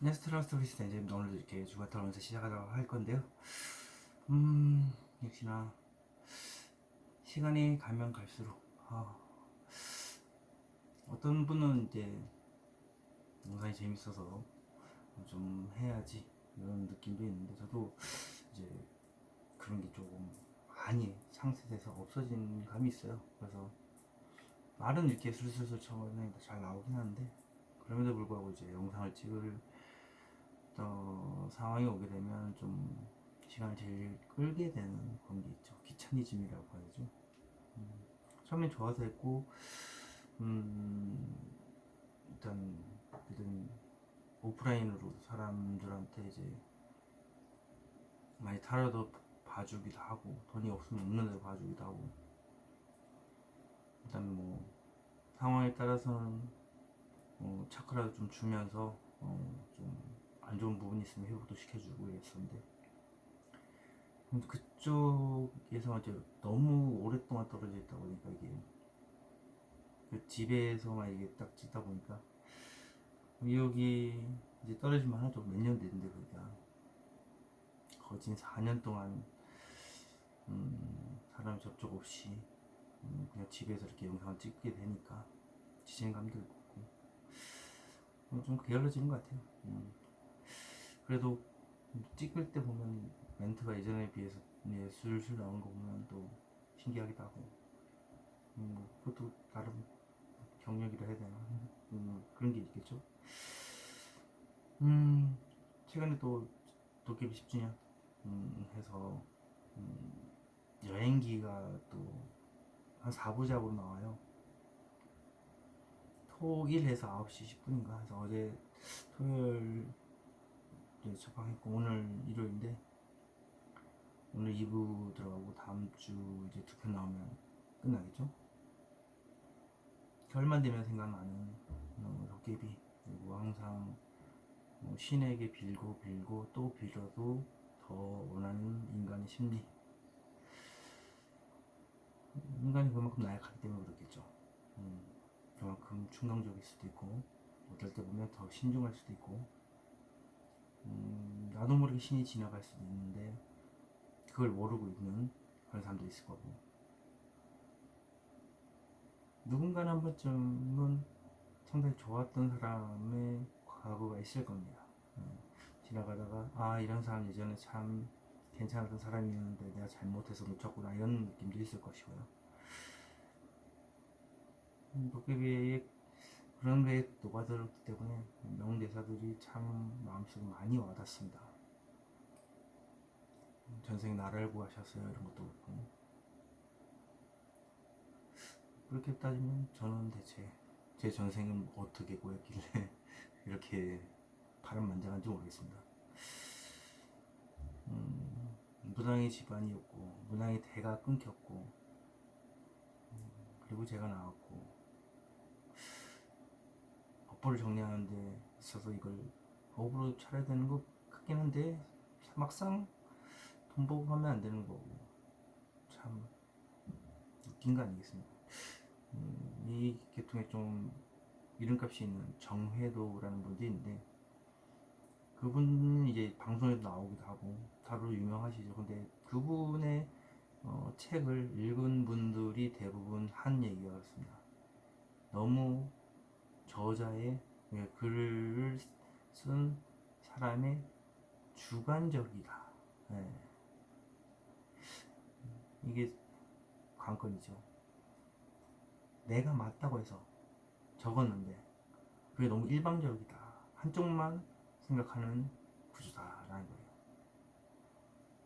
네스트라스토리스 이제 오늘 이렇게 주가 타면서 시작하도록 할 건데요. 역시나 시간이 가면 갈수록 어떤 분은 이제 영상이 재밌어서 좀 해야지 이런 느낌도 있는데, 저도 이제 그런 게 조금 많이 상쇄돼서 없어진 감이 있어요. 그래서 말은 이렇게 술술술 쳐내니까 잘 나오긴 하는데, 그럼에도 불구하고 이제 영상을 찍을 상황이 오게 되면 좀 시간을 제일 끌게 되는 그런 게 있죠. 귀차니즘이라고 하죠. 처음엔 좋아서 했고, 일단 오프라인으로 사람들한테 이제 많이 타러도 봐주기도 하고, 돈이 없으면 없는 대로 봐주기도 하고, 일단 뭐 상황에 따라서는 차크라도 좀 주면서 좀 안 좋은 부분이 있으면 회복도 시켜주고 이랬었는데, 그쪽에서 이제 너무 오랫동안 떨어져 있다 보니까 이게 그 집에서만 이게 딱 찍다 보니까 의욕이 이제 떨어질만 하죠. 몇 년 됐는데 그러니까 거진 4년 동안 사람 접촉 없이 그냥 집에서 이렇게 영상을 찍게 되니까 지진감도 있고 좀 게을러지는 것 같아요. 그래도 찍을 때 보면 멘트가 예전에 비해서 술술 나오는 거 보면 또 신기하기도 하고, 그것도 나름 경력이라 해야 되나, 그런 게 있겠죠. 최근에 또 도깨비 10주년 해서 여행기가 또 한 4부작으로 나와요. 토일 해서 9시 10분인가 해서 어제 토요일 접방했고, 오늘 일요일인데 오늘 2부 들어가고 다음 주 이제 2편 나오면 끝나겠죠. 겨울만 되면 생각나는 도깨비, 그리고 항상 신에게 빌고 빌고 또 빌어도 더 원하는 인간의 심리. 인간이 그만큼 나약하기 때문에 그렇겠죠. 그만큼 충동적일 수도 있고, 어떨 때 보면 더 신중할 수도 있고, 나도 모르게 신이 지나갈 수도 있는데 그걸 모르고 있는 그런 사람도 있을 거고, 누군가는 한 번쯤은 상당히 좋았던 사람의 과거가 있을 겁니다. 지나가다가 이런 사람 예전에 참 괜찮았던 사람이었는데 내가 잘못해서 놓쳤구나, 이런 느낌도 있을 것이고요. 도깨비의 그런 게 녹아들었기 때문에 명대사들이 참 마음속에 많이 와닿습니다. 전생에 나를 구하셨어요, 이런 것도 그렇고. 그렇게 따지면 저는 대체 제 전생은 어떻게 구했길래 이렇게 파란만장한지 모르겠습니다. 무당의 집안이었고, 무당의 대가 끊겼고, 그리고 제가 나왔고, 업보를 정리하는 데 있어서 이걸 업으로 차려야 되는 것 같긴 한데, 막상 돈 보고 하면 안 되는 거고, 참 웃긴 거 아니겠습니까? 이 계통에 좀 이름값이 있는 정회도라는 분이 있는데, 그분 이제 방송에도 나오기도 하고 다로 유명하시죠. 근데 그분의 책을 읽은 분들이 대부분 한 얘기가 같습니다. 너무 저자의 글을 쓴 사람의 주관적이다. 네. 이게 관건이죠. 내가 맞다고 해서 적었는데 그게 너무 일방적이다, 한쪽만 생각하는 구조다라는 거예요.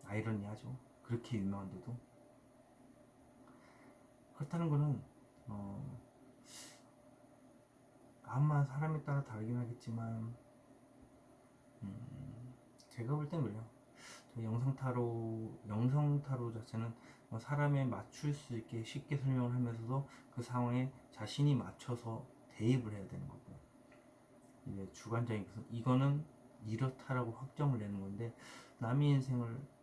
아이러니하죠. 그렇게 유명한데도. 그렇다는 거는 아마 사람에 따라 다르긴 하겠지만, 제가 볼 땐 그래요. 영상 타로 자체는 사람에 맞출 수 있게 쉽게 설명을 하면서도 그 상황에 자신이 맞춰서 대입을 해야 되는 거고요. 이제 주관적인 것은 이거는 이렇다라고 확정을 내는 건데, 남의 인생을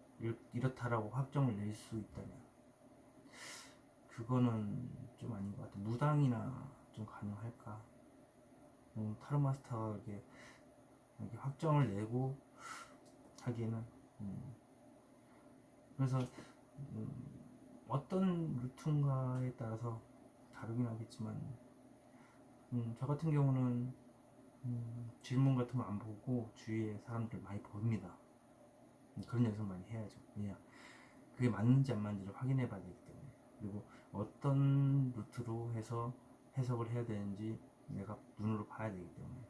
이렇다라고 확정을 낼 수 있다면 그거는 좀 아닌 것 같아요. 무당이나 좀 가능할까? 타로 마스터가 이렇게 확정을 내고 하기에는 그래서 어떤 루트인가에 따라서 다르긴 하겠지만 저 같은 경우는 질문 같은 거 안 보고 주위에 사람들 많이 봅니다. 그런 연습 많이 해야죠. 왜냐 그게 맞는지 안 맞는지를 확인해 봐야 되기 때문에. 그리고 어떤 루트로 해서 해석을 해야 되는지 내가 눈으로 봐야 되기 때문에.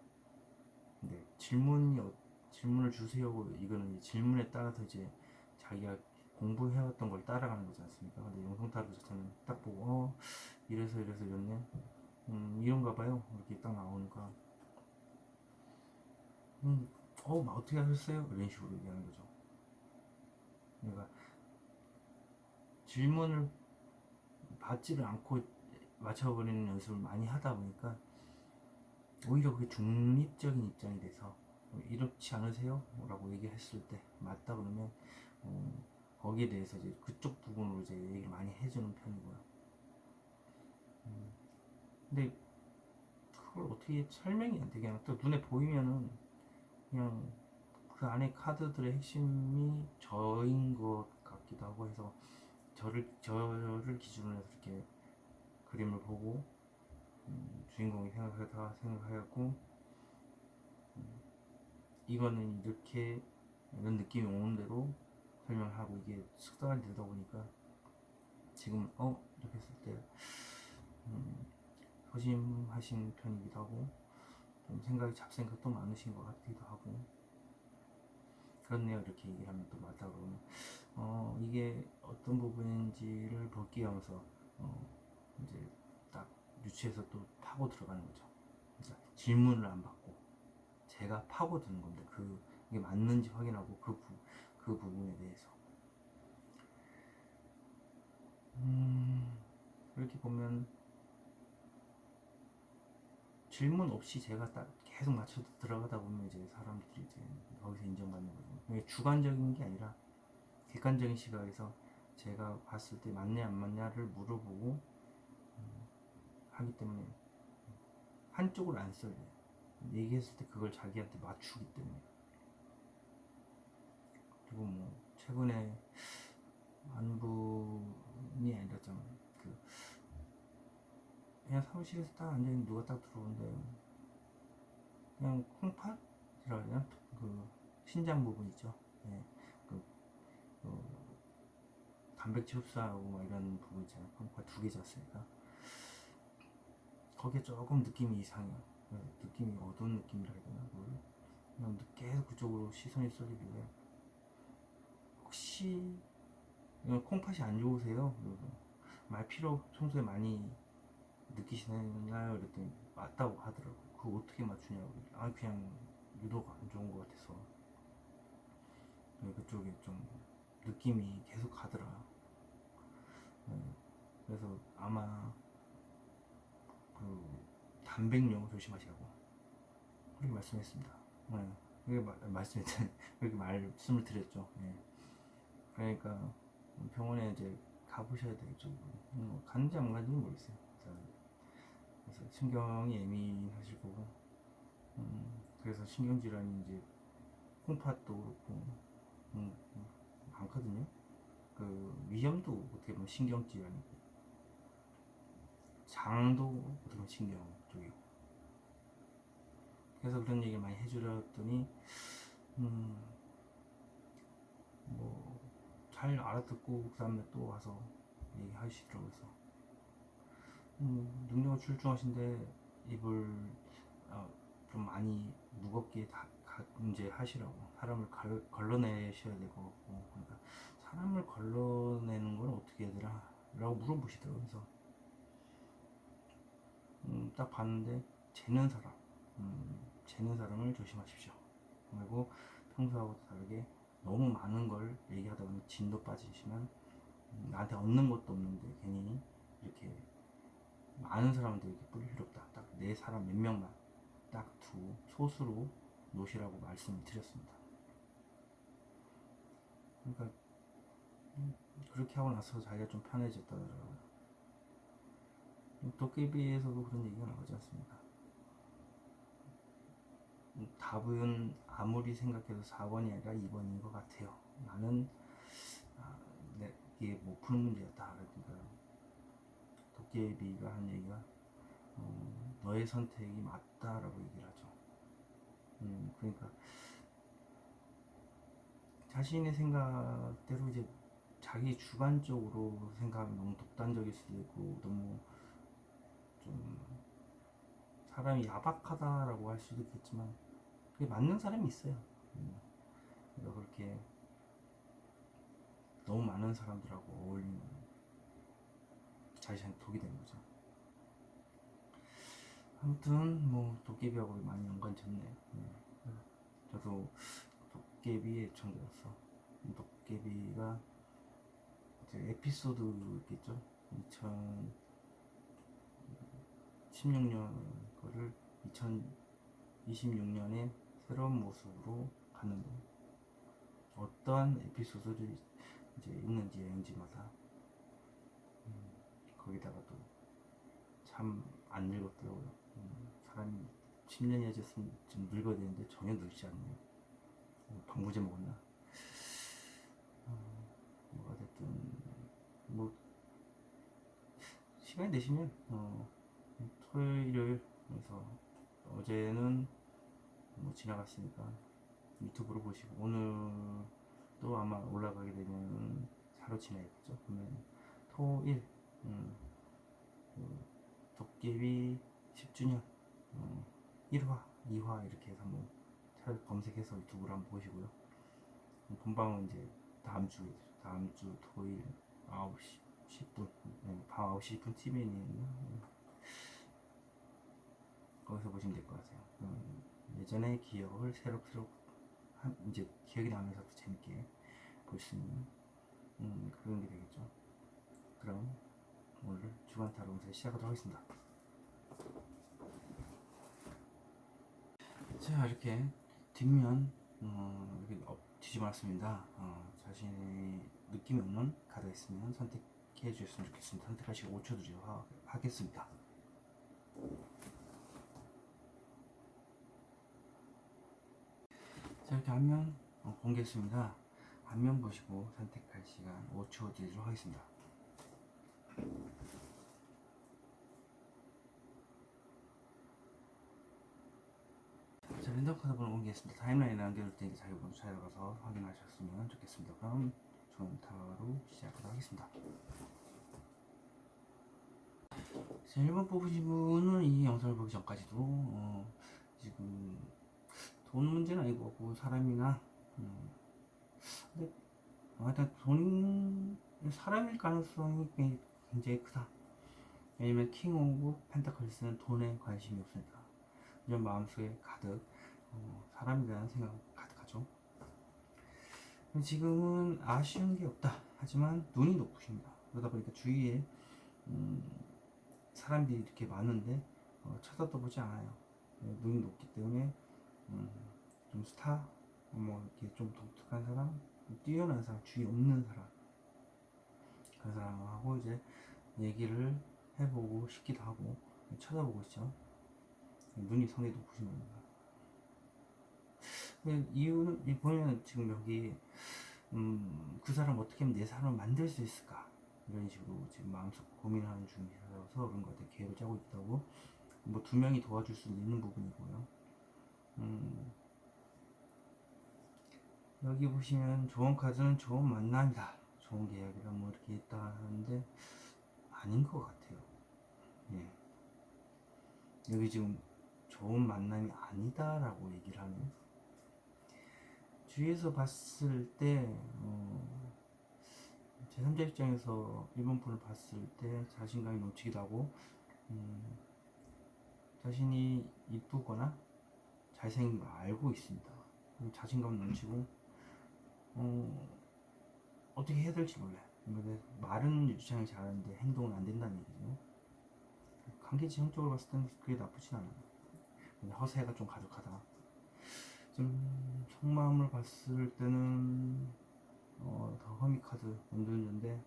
근데 질문을 주세요. 이거는 질문에 따라서 이제 자기가 공부해왔던 걸 따라가는 거지 않습니까? 근데 영성타로 자체는 딱 보고 이래서 이랬네. 이런가 봐요. 이렇게 딱 나오니까 어떻게 하셨어요? 이런 식으로 얘기하는 거죠. 그러니까 질문을 받지를 않고 맞춰버리는 연습을 많이 하다 보니까 오히려 그게 중립적인 입장이 돼서 이렇지 않으세요? 라고 얘기했을 때 맞다 그러면 거기에 대해서 이제 그쪽 부분으로 이제 얘기를 많이 해주는 편이고요. 근데 그걸 어떻게 설명이 안 되게 그냥 또 눈에 보이면은 그냥 그 안에 카드들의 핵심이 저인 것 같기도 하고 해서 저를 기준으로 해서 이렇게 그림을 보고 주인공이 생각하였고 이거는 이렇게 이런 느낌이 오는 대로 설명을 하고 이게 습관이 되다 보니까 지금 이렇게 했을 때 소심하신 편이기도 하고 좀 잡생각도 많으신 것 같기도 하고 그렇네요. 이렇게 얘기를 하면 또 맞다 그러면 이게 어떤 부분인지를 볼게 하면서 이제 딱 유추해서 또 파고 들어가는 거죠. 그러니까 질문을 안 받고 제가 파고 드는 건데 그게 맞는지 확인하고 그 부분에 대해서 이렇게 보면 질문 없이 제가 딱 계속 맞춰 들어가다 보면 이제 사람들이 이제 거기서 인정받는 거죠. 이게 주관적인 게 아니라 객관적인 시각에서 제가 봤을 때 맞냐 안 맞냐를 물어보고 하기 때문에 한쪽을 안 써요. 얘기했을 때 그걸 자기한테 맞추기 때문에. 그리고 뭐 최근에 안분이 아니라 그 그냥 사무실에서 딱 앉아있는 누가 딱 들어오는데 그냥 콩팥이라고 해야 되나? 그 신장 부분 있죠. 네. 그 단백질 흡수하고 막 이런 부분 있잖아요. 콩팥 두 개 잤으니까 거기에 조금 느낌이 이상해요. 느낌이 어두운 느낌이라 해야 되나? 그냥 계속 그쪽으로 시선이 쏠리길래 혹시 콩팥이 안 좋으세요? 말 필요 평소에 많이 느끼시나요? 그랬더니 맞다고 하더라고요. 그거 어떻게 맞추냐고. 그냥 유독 안 좋은 것 같아서 그쪽에 좀 느낌이 계속 가더라. 그래서 아마 그 단백뇨 조심하시라고 그렇게 말씀했습니다. 그렇게 그렇게 말씀을 드렸죠. 그러니까 병원에 이제 가보셔야 되겠죠. 갔는지 안 갔는지 모르겠어요. 그래서 신경이 예민하실 거고, 그래서 신경질환이 이제 콩팥도 그렇고 많거든요. 그 위염도 어떻게 보면 신경질환이고, 장도 어떻게 보면 신경 쪽이고. 그래서 그런 얘기를 많이 해주렸더니 뭐 잘 알아듣고 그 다음에 또 와서 얘기하시더라고요. 그래서 능력은 출중하신데 입을 좀 많이 무겁게 이제 하시라고 사람을 걸러내셔야 될 것 같고 그러니까 사람을 걸러내는 건 어떻게 해야 되나 라고 물어보시더라고요. 그래서 딱 봤는데 재는 사람을 조심하십시오. 그리고 평소하고 다르게 너무 많은 걸 얘기하다 보면 진도 빠지시면 나한테 얻는 것도 없는데 괜히 이렇게 많은 사람한테 이렇게 뿌릴 필요 없다. 딱 내 사람 몇 명만 딱 두고 소수로 놓으시라고 말씀을 드렸습니다. 그러니까 그렇게 하고 나서 자기가 좀 편해졌다더라고요. 도깨비에서도 그런 얘기가 나오지 않습니까? 답은 아무리 생각해도 4번이 아니라 2번인 것 같아요. 나는 이게 못 푸는 문제였다. 그러니까 도깨비가 한 얘기가 너의 선택이 맞다라고 얘기를 하죠. 그러니까 자신의 생각대로 이제 자기 주관적으로 생각하면 너무 독단적일 수도 있고 너무 좀 사람이 야박하다라고 할 수도 있겠지만 그게 맞는 사람이 있어요. 그러니까 그렇게 너무 많은 사람들하고 어울리면 자신이 독이 되는 거죠. 아무튼 뭐 도깨비하고 많이 연관 졌네요. 저도 도깨비의 애청자였어. 도깨비가 이제 에피소드 있겠죠. 2016년 거를 2026년에 새로운 모습으로 가는데 어떠한 에피소드들이 이제 있는지 여행지마다 거기다가 또 참 안 늙었더라고요. 사람이 10년이 지났으면 좀 늙어야 되는데 전혀 늙지 않네요. 방부제 먹었나? 뭐가 됐든 뭐 시간이 되시면 토요일 일요일 그래서 어제는 뭐 지나갔으니까 유튜브로 보시고 오늘도 아마 올라가게 되면 사로 지나야겠죠. 그러면 토일 도깨비 10주년 1화 2화 이렇게 해서 한번 검색해서 유튜브로 한번 보시고요. 본방은 이제 다음 주 토요일 9시 10분 밤 9시 10분 TVN이거든요. 거기서 보시면 될 것 같아요. 예전의 기억을 새록새록 이제 기억이 나면서 도 재밌게 볼 수 있는 그런 게 되겠죠. 그럼 오늘 주간 타로 운세 시작하도록 하겠습니다. 자, 이렇게 뒷면 이렇게 뒤집어놨습니다. 자신의 느낌이 없는 카드가 있으면 선택해 주셨으면 좋겠습니다. 선택하시고 5초 드리도록 하겠습니다. 자, 이렇게 화면 공개했습니다. 화면 보시고 선택할 시간 5초 드리도록 하겠습니다. 자, 랜덤 카드 번호 공개했습니다. 타임라인에 남겨둘 테니까 자기 번호 찾아가서 확인하셨으면 좋겠습니다. 그럼 주간 타로 시작하도록 하겠습니다. 자, 1번 뽑으신 분은 이 영상을 보기 전까지도 지금 돈 문제는 아니고 그 사람이나 근데 하여튼 돈 사람일 가능성이 굉장히 크다. 왜냐면 킹 오브 펜타클스는 돈에 관심이 없으니까 그냥 마음속에 가득 사람에 대한 생각 가득하죠. 지금은 아쉬운 게 없다. 하지만 눈이 높으십니다. 그러다 보니까 주위에 사람들이 이렇게 많은데 쳐다도 보지 않아요. 눈이 높기 때문에 좀 스타, 뭐 이렇게 좀 독특한 사람, 뛰어난 사람, 주위에 없는 사람, 그런 사람하고 이제 얘기를 해보고 싶기도 하고 쳐다보고 있죠. 눈이 상당히 높으신 겁니다. 이유는 보면 지금 여기 그 사람 어떻게 하면 내 사람을 만들 수 있을까 이런 식으로 지금 마음속 고민하는 중이라서 그런 것 같아요. 계획을 짜고 있다고 뭐 2명이 도와줄 수 있는 부분이고요. 여기 보시면 좋은 카드는 좋은 만남이다, 좋은 계약이다 뭐 이렇게 있다 하는데 아닌 것 같아요. 예. 여기 지금 좋은 만남이 아니다 라고 얘기를 하는, 주위에서 봤을 때 제3자 입장에서 일본 분을 봤을 때 자신감이 넘치기도 하고 자신이 이쁘거나 잘생긴 걸 알고 있습니다. 자신감 넘치고 어떻게 해야 될지 몰라요. 말은 유창하게 잘하는데 행동은 안 된다는 얘기죠. 관계지형적으로 봤을 때는 그게 나쁘진 않아요. 허세가 좀 가득하다. 좀 속마음을 봤을 때는 더 허미 카드 만드는데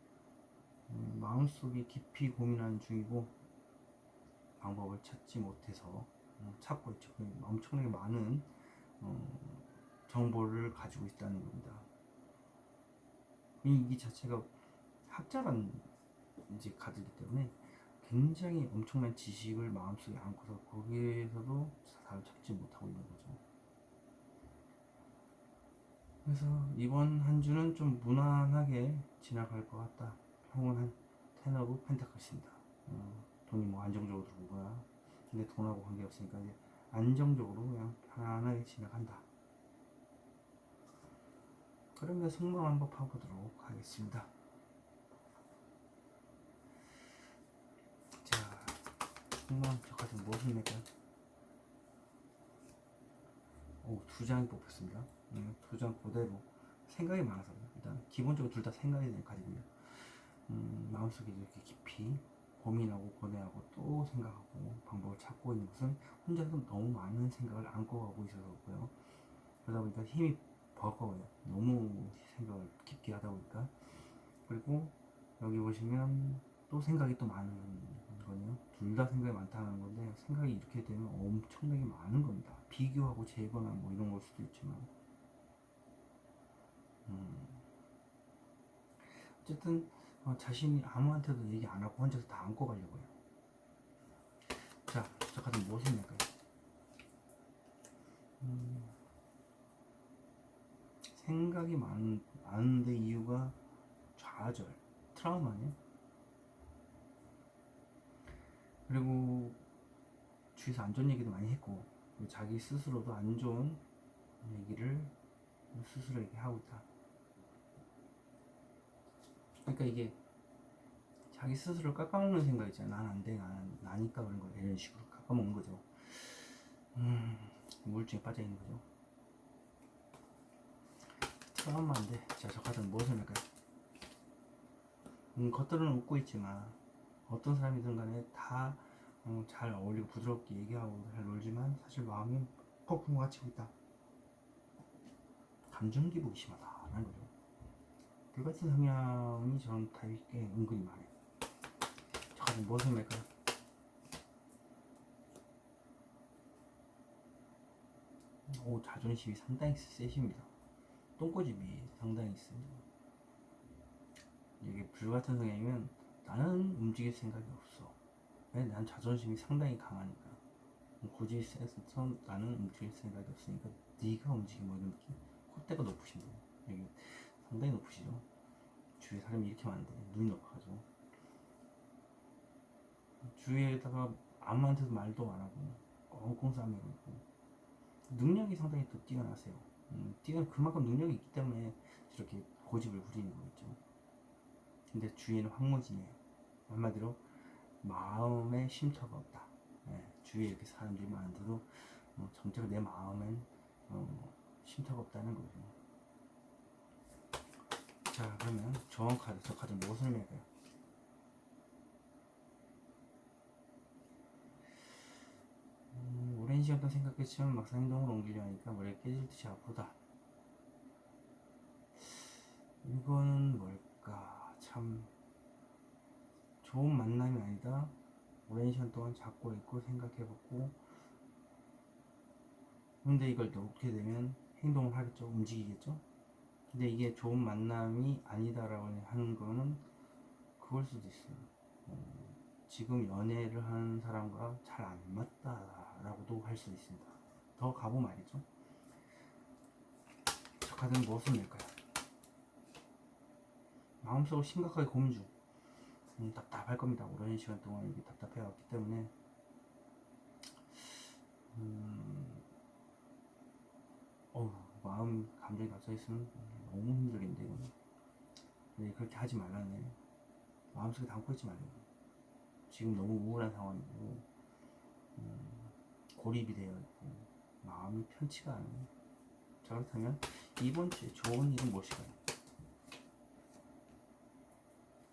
마음속에 깊이 고민하는 중이고 방법을 찾지 못해서 찾고 있죠. 엄청나게 많은 정보를 가지고 있다는 겁니다. 이 자체가 학자란 이제 가지기 때문에 굉장히 엄청난 지식을 마음속에 안고서 거기에서도 답을 찾지 못하고 있는 거죠. 그래서 이번 한 주는 좀 무난하게 지나갈 것 같다. 형은 한 10 오브 펜타클스입니다. 돈이 뭐 안정적으로 들어오거나, 근데 돈하고 관계없으니까 이제 안정적으로 그냥 편안하게 지나간다. 그러면 속마음 한번 파보도록 하겠습니다. 자, 속마음 저 같은 무엇을 낼까요? 오, 2장이 뽑혔습니다. 2장 그대로 생각이 많아서 일단 기본적으로 둘 다 생각이 가지고요. 마음속에 이렇게 깊이 고민하고 고뇌하고 또 생각하고 방법을 찾고 있는 것은 혼자서 너무 많은 생각을 안고 가고 있어서고요. 그러다 보니까 힘이 버거워요. 너무 생각을 깊게 하다 보니까. 그리고 여기 보시면 또 생각이 또 많은 거네요. 둘 다 생각이 많다는 건데 생각이 이렇게 되면 엄청나게 많은 겁니다. 비교하고 재거나 뭐 이런 걸 수도 있지만 어쨌든 자신이 아무한테도 얘기 안 하고 혼자서 다 안고 가려고 해요. 자, 저 같은 무엇을 낼까요? 생각이 많은데 이유가 좌절, 트라우마네요. 그리고 주위에서 안 좋은 얘기도 많이 했고 자기 스스로도 안 좋은 얘기를 스스로에게 하고 있다. 그러니까 이게 자기 스스로를 깎아먹는 생각 있잖아. 난 안 돼, 나니까 그런 거야. 이런 식으로 깎아먹는 거죠. 우울증에 빠져 있는 거죠. 트라우마인데, 자, 저 같은 무엇을 할까요? 겉으로는 웃고 있지만 어떤 사람이든 간에 다 잘 어울리고 부드럽게 얘기하고 잘 놀지만 사실 마음이 폭풍 갇히고 있다. 감정 기복이 심하다라는 거죠. 불같은 성향이 저런 타입이 꽤 은근히 많아요. 저 같은 무엇을 할까요? 오, 자존심이 상당히 세십니다. 똥꼬집이 상당히 셉니다. 이게 불같은 성향이면 나는 움직일 생각이 없어. 왜? 난 자존심이 상당히 강하니까. 고집이 세서 나는 움직일 생각이 없으니까 네가 움직여 뭐 이런 느낌. 콧대가 높으신 분. 여기 상당히 높으시죠. 주위에 사람이 이렇게 많은데 눈이 높아가지고 주위에다가 아무한테도 말도 안 하고 꽁꽁 싸매고 있고 능력이 상당히 또 뛰어나세요. 그만큼 능력이 있기 때문에 저렇게 고집을 부리는 거겠죠. 근데 주위에는 황무지네요. 한마디로 마음에 쉼터가 없다. 주위에 이렇게 사람들이 많은데도 정작 내 마음엔 쉼터가 없다는 거죠. 자, 그러면 저원 카드, 저 카드 무엇을 낼까요? 오랜 시간 동안 생각했지만 막상 행동으로 옮기려 하니까 머리가 깨질 듯이 아프다. 이거는 뭘까? 참 좋은 만남이 아니다. 오랜 시간 동안 잡고 있고 생각해봤고 근데 이걸 놓게 되면 행동을 하겠죠. 움직이겠죠. 근데 이게 좋은 만남이 아니다라고 하는 거는 그걸 수도 있어요. 지금 연애를 하는 사람과 잘 안 맞다라고도 할 수 있습니다. 더 가보 말이죠. 저 카드는 무엇을 낼까요? 마음속으로 심각하게 고민 중. 답답할 겁니다. 오랜 시간 동안 이게 답답해왔기 때문에 마음 감정이 갇혀있으면 너무 힘들겠는데 이거는. 근데 그렇게 하지 말라네. 마음속에 담고 있지 말래요. 지금 너무 우울한 상황이고 고립이 되어 있고 마음이 편치가 않아요. 자, 그렇다면 이번 주에 좋은 일은 무엇일까요?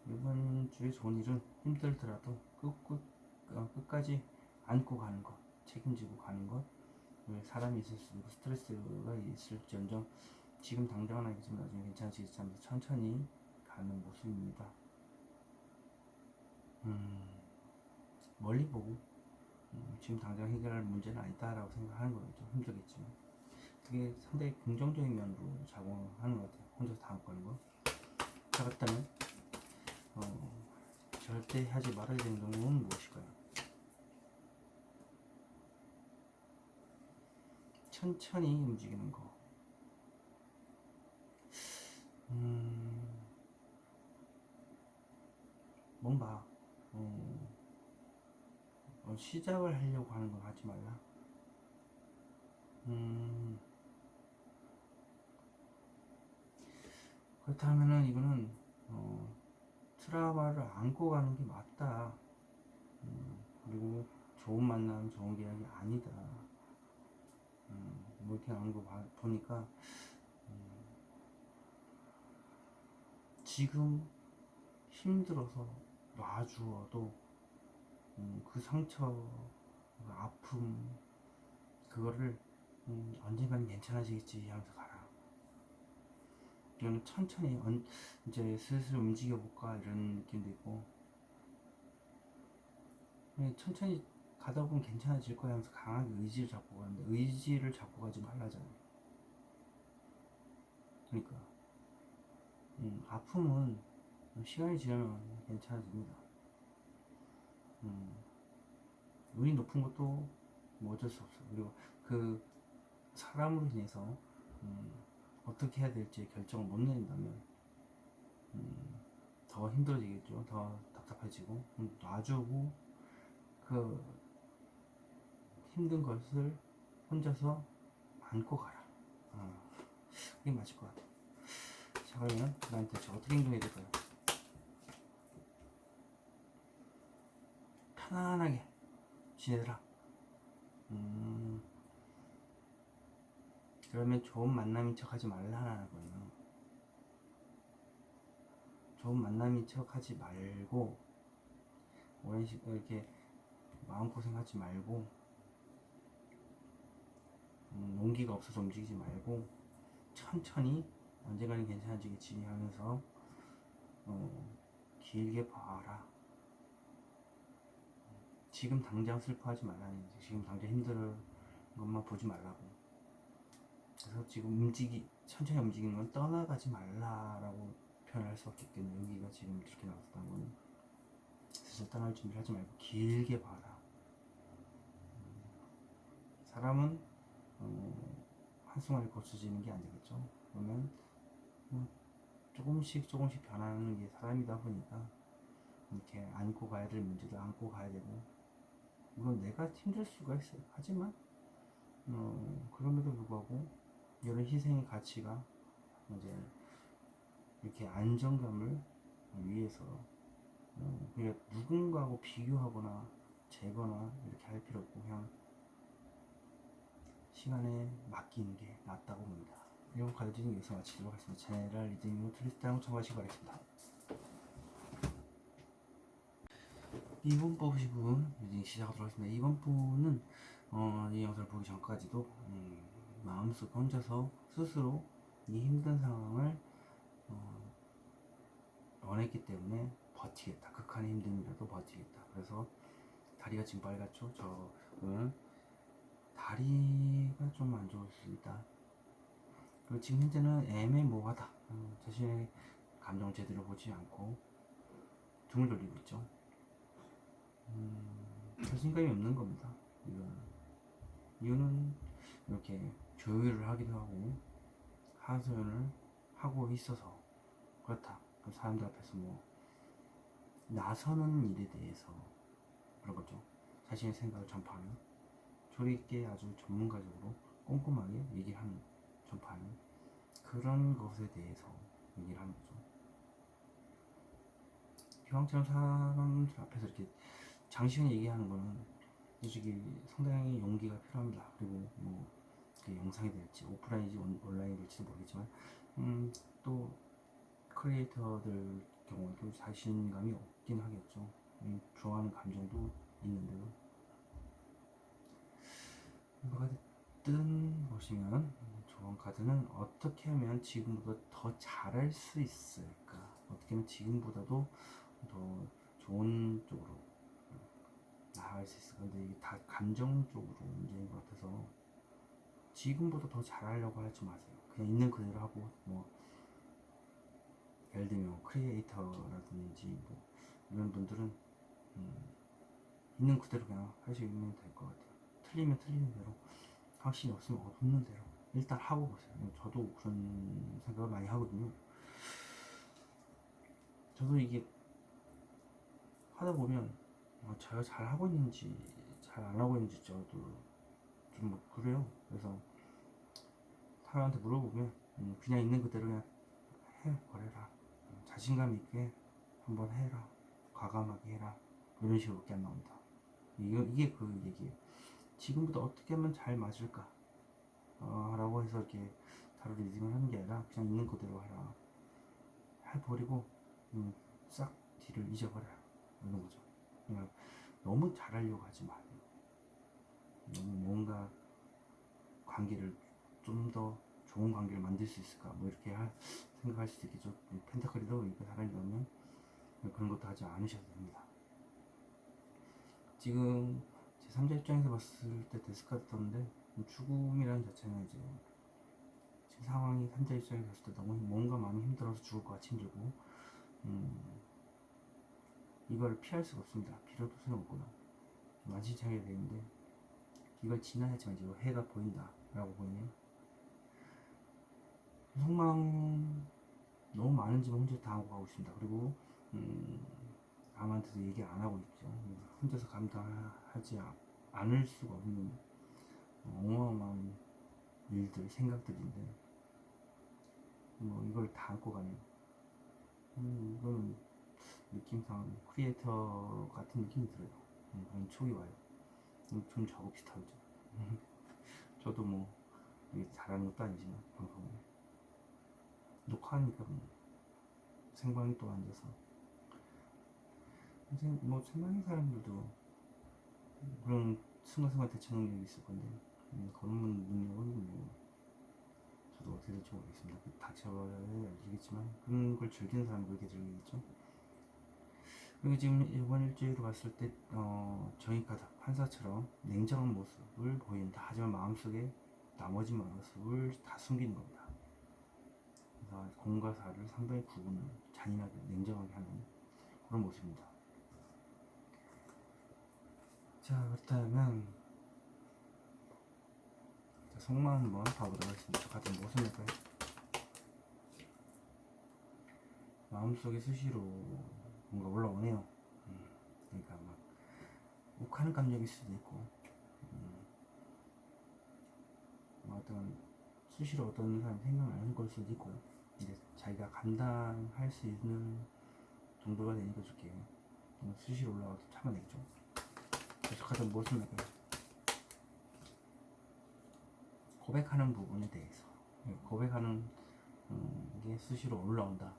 이번 주에 좋은 일은 힘들더라도 끝까지 안고 가는 것, 책임지고 가는 것. 사람이 있을 수 있고 스트레스가 있을지언정 지금 당장은 아니지만 나중에 괜찮아지겠지 하면서 천천히 가는 모습입니다. 멀리 보고 지금 당장 해결할 문제는 아니다라고 생각하는 거겠죠. 힘들겠지만 그게 상당히 긍정적인 면으로 작용하는 것 같아요. 혼자서 다 안고 가는 거. 자, 그렇다면 절대 하지 말아야 되는 행동은 무엇일까요? 천천히 움직이는 거. 뭔가 시작을 하려고 하는 건 하지 말라. 그렇다면은 이거는 트라우마를 안고 가는 게 맞다. 그리고 좋은 만남, 좋은 계약이 아니다. 뭐 이렇게 하는 거 보니까 지금 힘들어서 놔주어도 그 상처, 그 아픔, 그거를 언젠가는 괜찮아지겠지 하면서 가라. 이거는 천천히 이제 슬슬 움직여볼까 이런 느낌도 있고, 천천히 가다 보면 괜찮아질 거야 하면서 강하게 의지를 잡고 가는데 의지를 잡고 가지 말라잖아요. 그러니까 아픔은 시간이 지나면 괜찮아집니다. 운이 높은 것도 뭐 어쩔 수 없어. 그리고 그 사람으로 인해서 어떻게 해야 될지 결정을 못 내린다면 더 힘들어지겠죠. 더 답답해지고 놔주고 그 힘든 것을 혼자서 안고 가라. 그게 맞을 것 같아. 자, 그러면 나한테 어떻게 행동해야 될까요? 편안하게 지내라. 그러면 좋은 만남인 척 하지 말라는 거예요. 좋은 만남인 척 하지 말고 오랜 시간 이렇게 마음고생 하지 말고 용기가 없어서 움직이지 말고 천천히 언젠가는 괜찮아지겠지 하면서 길게 봐라. 지금 당장 슬퍼하지 말라는 거지. 지금 당장 힘든 것만 보지 말라고. 그래서 지금 천천히 움직이는 건 떠나가지 말라라고 표현할 수밖에 없겠네. 여기가 지금 이렇게 나왔다는 건 슬슬 떠날 준비를 하지 말고 길게 봐라. 사람은 한순간에 고쳐지는 게 아니겠죠. 그러면 조금씩 변하는 게 사람이다 보니까 이렇게 안고 가야 될 문제도 안고 가야 되고, 물론 내가 힘들 수가 있어요. 하지만 그럼에도 불구하고 이런 희생의 가치가 이제 이렇게 안정감을 위해서 그냥 누군가하고 비교하거나 재거나 이렇게 할 필요 없고 그냥 시간에 맡기는 게 낫다고 봅니다. 이번 카드 리딩 여기서 마치도록 하겠습니다. 제네럴 리딩으로 트리스트랑 청하시기 바라겠습니다. 이번 뽑으시분 리딩 시작하도록 하겠습니다. 이번 분은 이 영상을 보기 전까지도 마음속 혼자서 스스로 이 힘든 상황을 원했기 때문에 버티겠다. 극한의 힘듦이라도 버티겠다. 그래서 다리가 지금 빨갛죠. 저는 다리가 좀 안 좋을 수 있다. 그리고 지금 현재는 애매모호하다. 자신의 감정을 제대로 보지 않고 등을 돌리고 있죠. 자신감이 없는 겁니다. 이유는 이렇게 조율을 하기도 하고 하소연을 하고 있어서 그렇다. 그 사람들 앞에서 뭐 나서는 일에 대해서 그런 거죠. 자신의 생각을 전파하는, 조리 있게 아주 전문가적으로 꼼꼼하게 얘기를 하는, 전파하는 그런 것에 대해서 얘기를 하는 거죠. 기왕처럼 사람들 앞에서 이렇게 장시간 얘기하는 거는 솔직히 상당히 용기가 필요합니다. 그리고 뭐 영상이 될지 오프라인이지 온라인이 될지도 모르겠지만 또 크리에이터들 경우에도 자신감이 없긴 하겠죠. 좋아하는 감정도 있는데요. 뭐가 됐든 보시면 좋은 카드는 어떻게 하면 지금보다 더 잘할 수 있을까, 어떻게 하면 지금보다도 더 좋은 쪽으로 다 할 수 있을까? 근데 이게 다 감정적으로 문제인 것 같아서 지금보다 더 잘하려고 하지 마세요. 그냥 있는 그대로 하고, 뭐 예를 들면 크리에이터라든지 뭐 이런 분들은 있는 그대로 그냥 하시면 될 것 같아요. 틀리면 틀리는 대로, 확신이 없으면 없는 대로 일단 하고 보세요. 저도 그런 생각을 많이 하거든요. 저도 이게 하다 보면 제가 잘 하고 있는지 잘 안 하고 있는지 저도 좀 그래요. 그래서 사람한테 물어보면 그냥 있는 그대로 그냥 해버려라. 자신감 있게 한번 해라. 과감하게 해라. 이런 식으로밖에 안 나온다. 이게 그 얘기예요. 지금부터 어떻게 하면 잘 맞을까? 라고 해서 이렇게 타로 리딩을 하는 게 아니라 그냥 있는 그대로 하라. 해버리고 싹 뒤를 잊어버려라. 이런 거죠. 그냥 너무 잘하려고 하지 마요. 너무 뭔가 관계를 좀 더 좋은 관계를 만들 수 있을까? 뭐 이렇게 생각할 수도 있겠죠. 펜타클리도 이렇게 사람이 나오면 그런 것도 하지 않으셔도 됩니다. 지금 제 3자 입장에서 봤을 때 데스카드 떴는데 죽음이라는 자체는 이제 지금 상황이 3자 입장에서 봤을 때 너무 뭔가 마음이 힘들어서 죽을 것 같이 힘들고 이걸 피할 수가 없습니다. 필요도 소용없고요. 만신창이가 되는데 이걸 지나야지만 이제 해가 보인다 라고 보이네요. 속마음 너무 많은 짐을 혼자 다 하고 가고 있습니다. 그리고 남한테도 얘기 안 하고 있죠. 혼자서 감당하지 않을 수가 없는 어마어마한 일들, 생각들인데 뭐 이걸 다 안고 가면 이거는 느낌상 크리에이터 같은 느낌이 들어요. 그런 촉이 와요. 좀 저거 비슷하죠. 저도 뭐 잘하는 것도 아니지만 방송을 녹화하니까 뭐 생방이 또 앉아서 뭐 생방인 사람들도 그런 순간순간 대처 능력이 있을 건데 그런 능력은 뭐 저도 어떻게 될지 모르겠습니다. 닥쳐봐야 알겠지만 그런 걸 즐기는 사람은 그렇게 즐기겠죠. 그리고 지금 이번 일주일을 봤을 때 저희 카드 판사처럼 냉정한 모습을 보인다. 하지만 마음속에 나머지 모습을 다 숨기는 겁니다. 그래서 공과 사를 상당히 구분을 잔인하게 냉정하게 하는 그런 모습입니다. 자, 그렇다면 속마음 한번 봐보도록 하겠습니다. 같은 모습일까요? 마음속에 수시로 뭔가 올라오네요. 그러니까 막 욱하는 감정일 수도 있고 어떤 수시로 어떤 사람이 생각나는 걸 수도 있고요. 이제 자기가 감당할 수 있는 정도가 되니까 좋게 수시로 올라와도 참아내죠. 계속하던 모습일까요? 고백하는 부분에 대해서 고백하는 게 수시로 올라온다.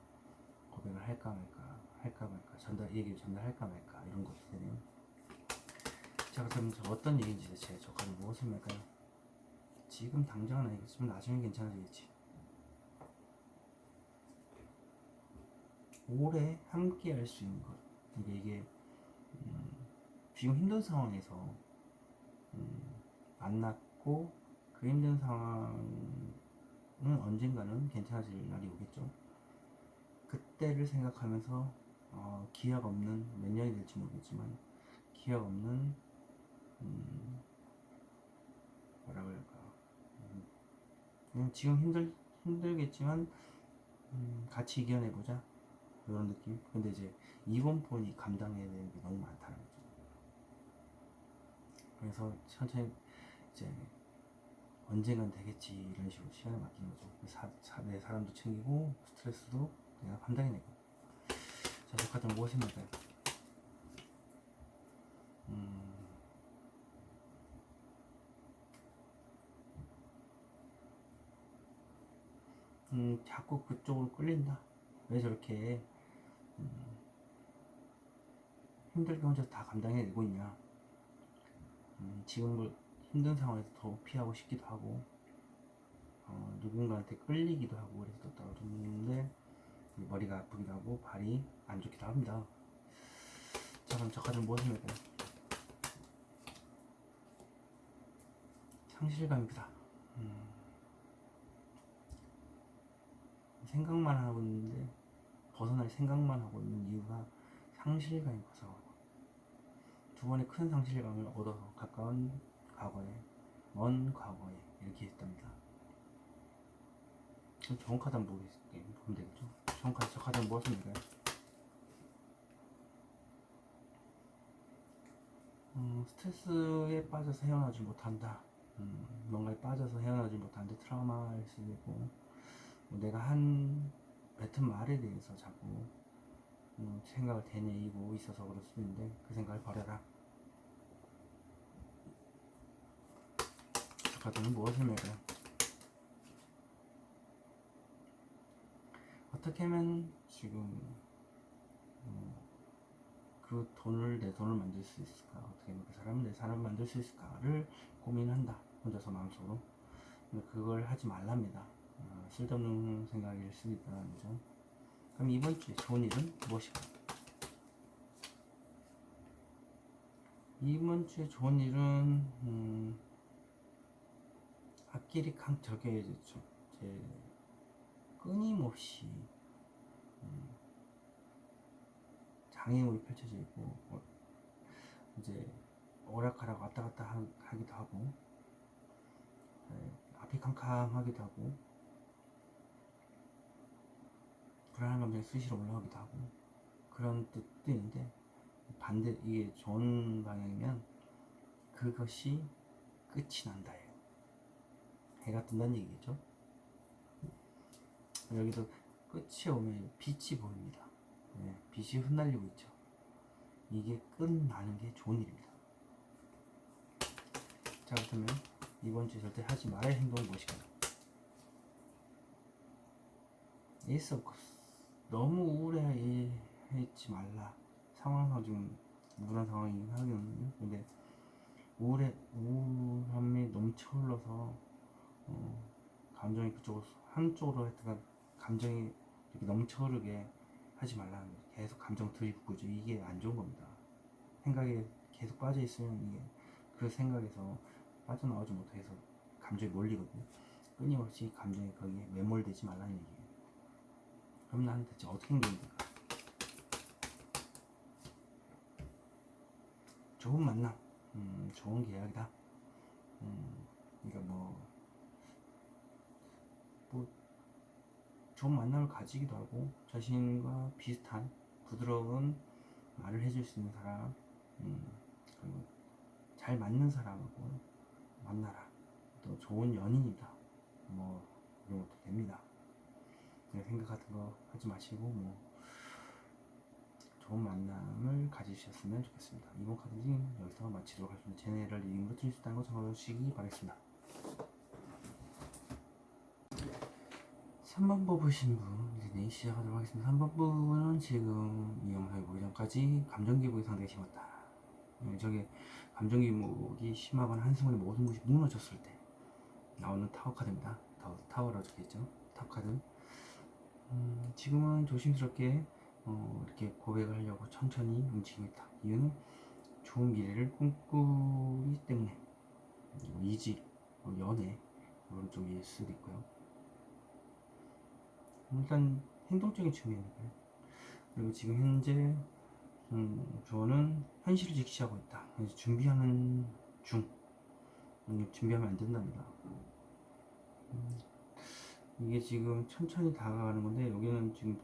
고백을 할까 말까 얘기를 전달할까 말까 이런 것도 되네요. 자, 그럼 어떤 얘기인지 대체 적하는 무엇을 말까요? 지금 당장은 아니겠지만 나중에 괜찮아지겠지. 오래 함께 할 수 있는 것. 이게 지금 힘든 상황에서 만났고 그 힘든 상황은 언젠가는 괜찮아질 날이 오겠죠. 그때를 생각하면서 기약 없는 몇 년이 될지 모르겠지만 기약 없는 뭐라 그럴까 그냥 지금 힘들겠지만 같이 이겨내보자 이런 느낌. 근데 이제 이번 폰이 감당해야 되는 게 너무 많다는 거죠. 그래서 천천히 이제 언젠간 되겠지 이런 식으로 시간을 맡기는 거죠. 내 사람도 챙기고 스트레스도 내가 감당해내고. 자, 저 카드는 무엇입니까? 자꾸 그쪽으로 끌린다. 왜 저렇게 힘들게 혼자 다 감당해내고 있냐. 지금 뭐 힘든 상황에서 더 피하고 싶기도 하고 누군가한테 끌리기도 하고 그래서 떨어졌는데 머리가 아프기도 하고 발이 안 좋기도 합니다. 자, 그럼 저 카드는 무엇입니까? 상실감이 크다. 생각만 하고 있는데 벗어날 생각만 하고 있는 이유가 상실감이 커서 두 번의 큰 상실감을 얻어서 가까운 과거에 먼 과거에 이렇게 했답니다. 좋은 카드 한번 보면 되겠죠. 좋은 카드, 저 카드 한번 무엇입니까? 스트레스에 빠져서 헤어나지 못한다. 뭔가에 빠져서 헤어나지 못하는데 트라우마일 수도 있고, 내가 뱉은 말에 대해서 자꾸 생각을 되뇌이고 있어서 그럴 수도 있는데 그 생각을 버려라. 저 카드는 무엇을 맺어요? 어떻게 하면 지금 그 돈을, 내 돈을 만들 수 있을까? 어떻게 하면 그 사람을, 내 사람을 만들 수 있을까를 고민한다. 혼자서 마음속으로. 근데 그걸 하지 말랍니다. 쓸데없는 생각일 수 있다는 점. 그럼 이번 주에 좋은 일은 무엇일까? 이번 주에 좋은 일은 앞길이 저게 제 끊임없이 장애물이 펼쳐져 있고 이제 오락가락 왔다 갔다 하기도 하고 앞이 캄캄하기도 하고 불안한 감정이 수시로 올라오기도 하고 그런 뜻인데 반대, 이게 좋은 방향이면 그것이 끝이 난다예요. 해가 뜬다는 얘기겠죠. 여기도 끝이 오면 빛이 보입니다. 네, 빛이 흩날리고 있죠. 이게 끝나는 게 좋은 일입니다. 자, 그렇다면 이번 주에 절대 하지 말아야 할 행동은 무엇일까요? 에이스 오브 컵스. 너무 우울해하지 말라. 상황상 좀 우울한 상황이긴 하거든요. 근데 우울함이 넘쳐흘러서 감정이 그쪽으로 한쪽으로 했다가 감정이 이렇게 넘쳐흐르게 하지 말라는 거죠. 계속 감정 들이붓고죠. 이게 안 좋은 겁니다. 생각에 계속 빠져 있으면 이게 그 생각에서 빠져나오지 못해서 감정이 몰리거든요. 끊임없이 감정이 거기에 매몰되지 말라는 얘기예요. 그럼 나는 대체 어떻게 행동해야 될까? 좋은 만남, 좋은 계약이다. 그러니까 뭐 좋은 만남을 가지기도 하고 자신과 비슷한 부드러운 말을 해줄 수 있는 사람, 그리고 잘 맞는 사람하고 만나라. 또 좋은 연인이다. 뭐 이런 것도 됩니다. 생각 같은 거 하지 마시고 좋은 만남을 가지셨으면 좋겠습니다. 이번 카드 리딩 여기서 마치도록 하겠습니다. 제네럴 리딩으로 드릴 수 있다는 거 참고하시기 바라겠습니다. 3번 뽑으신 분 이제 시작하도록 하겠습니다. 3번 분은 지금 이 영상을 보기 전까지 감정기복이 상당히 심했다. 저게 감정기복이 심하거나 한순간에 모든 것이 무너졌을 때 나오는 타워 카드입니다. 타워라고 적혀있죠. 타워 카드. 지금은 조심스럽게 이렇게 고백을 하려고 천천히 움직이고 있다. 이유는 좋은 미래를 꿈꾸기 때문에 이직, 연애 이런 쪽일 수도 있고요. 일단 행동적인 측면이고요. 그리고 지금 현재 저는 현실을 직시하고 있다. 준비하는 중. 준비하면 안 된답니다. 이게 지금 천천히 다가가는 건데 여기는 지금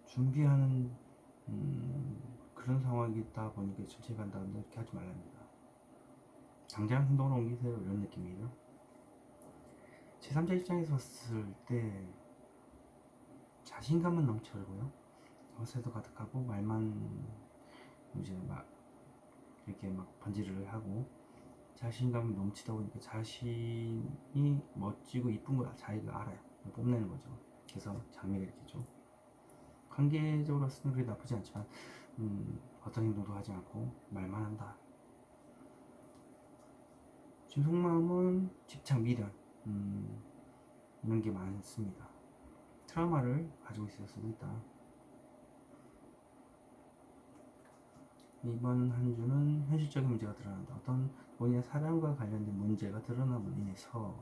준비하는 그런 상황이다 보니까 천천히 간다는데 이렇게 하지 말랍니다. 당장 행동으로 옮기세요. 이런 느낌이에요. 제3자 입장에서 봤을 때 자신감은 넘쳐르고요. 허세도 가득하고 말만 이제 막 이렇게 막 번지를 하고 자신감이 넘치다 보니까 자신이 멋지고 이쁜 거 자기가 알아요. 뽐내는 거죠. 그래서 장미가 이렇게죠. 관계적으로 쓰는 게 나쁘지 않지만 어떤 행동도 하지 않고 말만 한다. 지금 속마음은 집착, 미련 이런 게 많습니다. 트라우마를 가지고 있을 수도 있다. 이번 한 주는 현실적인 문제가 드러난다. 어떤 본인의 사랑과 관련된 문제가 드러남으로 인해서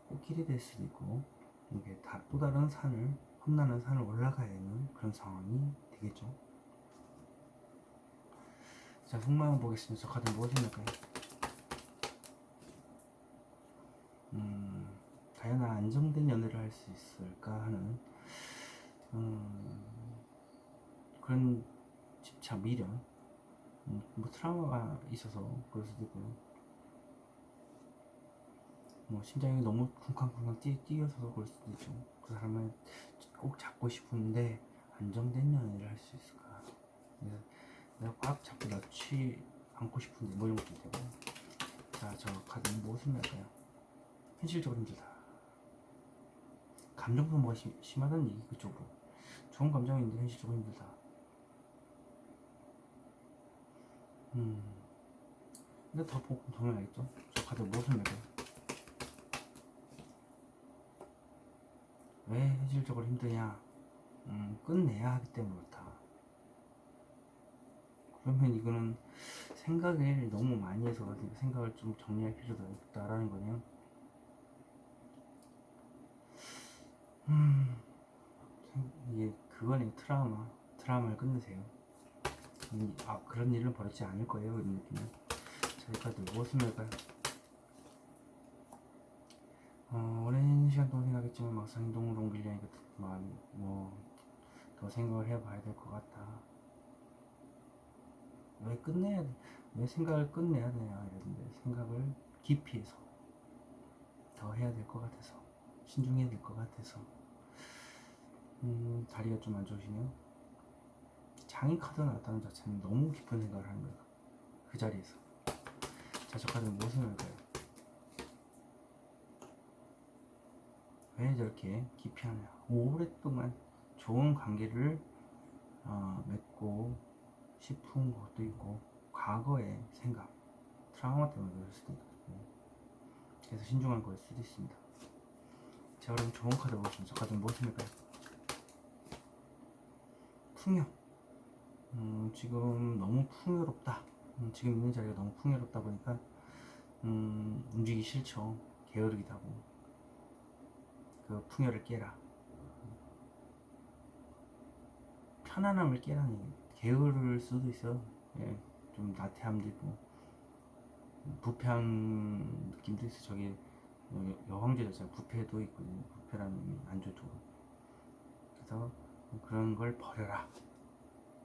꽃길이 될 수도 있고, 이게 또 다른 산을, 험난한 산을 올라가야 하는 그런 상황이 되겠죠. 자, 속마음 보겠습니다. 저 카드 무엇입니까? 과연 안정된 연애를 할 수 있을까 하는 그런 집착, 미련, 뭐 트라우마가 있어서 그럴 수도 있고요. 뭐 심장이 너무 쿵쾅쿵쾅 뛰어서 그럴 수도 있죠. 그 사람을 꼭 잡고 싶은데 안정된 연애를 할 수 있을까? 내가 꽉 잡고 놓지 않고 싶은데 뭐 이런 것도 되고. 자, 저 카드는 무엇을 할까요? 현실적으로 힘들다. 감정 소모가 심하다는 얘기. 그쪽으로 좋은 감정인데 현실적으로 힘들다. 근데 더 보면 알겠죠? 저 카드 무엇을 할까요? 왜 현실적으로 힘드냐? 끝내야 하기 때문에 그렇다. 그러면 이거는 생각을 너무 많이 해서 생각을 좀 정리할 필요도 있다라는 거네요. 이게 그거네. 트라우마를 끝내세요. 그런 일은 벌어지지 않을 거예요. 이런 느낌은. 저희까지 무엇을 할까요? 오랜 시간 동안 생각했지만 막상 행동으로 옮기려니까 더 생각을 해봐야 될 것 같다. 왜 생각을 끝내야 되냐 이랬는데, 생각을 깊이 해서 더 해야 될 것 같아서, 신중해야 될 것 같아서. 다리가 좀 안 좋으시네요. 장애 카드가 나왔다는 자체는 너무 깊은 생각을 하는 거예요. 그 자리에서. 자, 저 카드는 무엇을 할까요? 왜 저렇게 깊이 하냐? 오랫동안 좋은 관계를 맺고 싶은 것도 있고, 과거의 생각, 트라우마 때문에 그럴 수도 있고, 그래서 신중한 걸 수도 있습니다. 자, 그럼 좋은 카드 보겠습니다. 저 카드는 무엇입니까? 풍요. 지금 너무 풍요롭다. 지금 있는 자리가 너무 풍요롭다 보니까 움직이기 싫죠. 게으르기도 하고. 그 풍요를 깨라. 편안함을 깨라는 얘기. 게으를 수도 있어요. 예, 좀 나태함도 있고, 부패한 느낌도 있어. 저기 여황제 자체가 부패도 있거든요. 부패라는 의미 안 좋죠. 그래서 그런 걸 버려라.